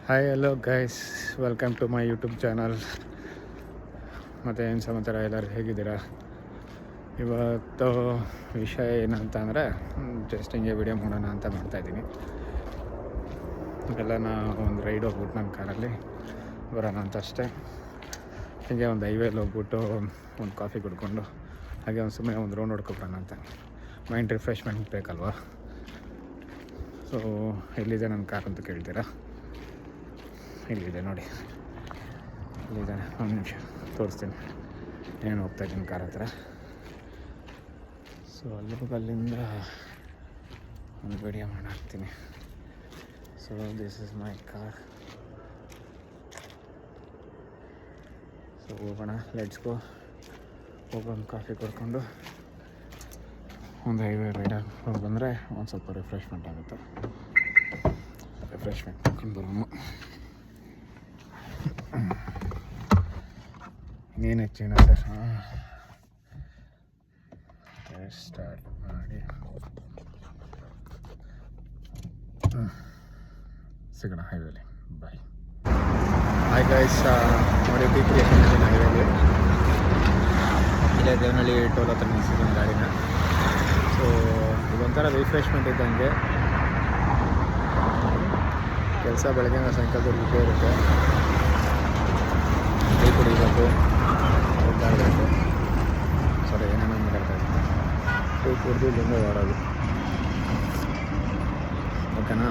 Hi hello guys, welcome to my YouTube channel. ಮತ್ತು ಏನು ಸಮಾಚಾರ, ಎಲ್ಲರೂ ಹೇಗಿದ್ದೀರಾ? ಇವತ್ತು ವಿಷಯ ಏನಂತ ಅಂದರೆ ಜಸ್ಟ್ ಹಿಂಗೆ ವಿಡಿಯೋ ಮಾಡೋಣ ಅಂತ ಮಾಡ್ತಾಯಿದ್ದೀನಿ. ಎಲ್ಲ ಒಂದು ರೈಡ್ ಹೋಗ್ಬಿಟ್ಟು ನನ್ನ ಕಾರಲ್ಲಿ ಬರೋಣ ಅಂತ ಅಷ್ಟೇ. ಹೀಗೆ ಒಂದು ಹೈವೇಲಿ ಹೋಗ್ಬಿಟ್ಟು ಒಂದು ಕಾಫಿ ಕುಡ್ಕೊಂಡು ಹಾಗೆ ಒಂದು ಸುಮ್ಮನೆ ಒಂದು ರೌಂಡ್ ಹೊಡ್ಕೊಬರೋಣ ಅಂತ. ಮೈಂಡ್ ರಿಫ್ರೆಶ್ಮೆಂಟ್ ಬೇಕಲ್ವಾ? ಸೊ ಎಲ್ಲಿದೆ ನನ್ನ ಕಾರ್ ಅಂತ ಕೇಳ್ತೀರಾ? ಇಲ್ಲಿದೆ ನೋಡಿ, ಇಲ್ಲಿದೆ. ಒಂದು ನಿಮಿಷ ತೋರಿಸ್ತೀನಿ ಏನು ಹೋಗ್ತಾಯಿದ್ದೀನಿ ಕಾರ್ ಹತ್ರ. ಸೊ ಅಲ್ಲಿಂದ ಒಂದು ವಿಡಿಯೋ ಮಾಡಾಕ್ತೀನಿ. So this is my car. So ಹೋಗೋಣ, ಲೆಟ್ಸ್ ಗೋ. ಹೋಗೊಂದು ಕಾಫಿ ಕೊಡ್ಕೊಂಡು ಒಂದು ಹೈವೇ ರೈಡ್ ಹೋಗಿ ಬಂದರೆ ಒಂದು ಸ್ವಲ್ಪ ರಿಫ್ರೆಶ್ಮೆಂಟ್ ಆಗುತ್ತೆ. ರಿಫ್ರೆಶ್ಮೆಂಟ್ ಮಾಡ್ಕೊಂಡು ಬರೋಣ. ಇನ್ನೇನು ಹೆಚ್ಚಿನ ಸರ್ ಸ್ಟಾರ್ಟ್ ಮಾಡಿ ಸಿಗೋಣ ಹೈವೇಲಿ. ಬಾಯ್. ಹಾಯ್ ಗೈಸ್, ನೋಡಿ ಟಿ ಕ್ರಿಯೇಷನ್ ಹೈವೇಲಿ ಇಲ್ಲೇ ದೇವನಹಳ್ಳಿ ಟೋಲ್ ಹತ್ರ ನಿಲ್ಸಿದ್ದೀನಿ ಗಾಡಿನ. ಸೊ ಇದೊಂಥರ ರಿಫ್ರೆಶ್ಮೆಂಟ್ ಇದ್ದಂಗೆ. ಕೆಲಸ ಬೆಳಗ್ಗೆನ ಸಾಯಂಕಾಲದವರೆಗೂ ಇದ್ದೇ ಇರುತ್ತೆ. ಟೀ ಕುಡಿಬೇಕು, ಹೋಗ್ತಾ ಇರಬೇಕು. ಸರಿ, ಏನೇನೋ ಮಾತಾಡ್ತಾ ಇದ್ದೀನಿ. ಟೀ ಕುಡಿದು ಇಲ್ಲಿಂದ ಓಡೋದು. ಓಕೆನಾ?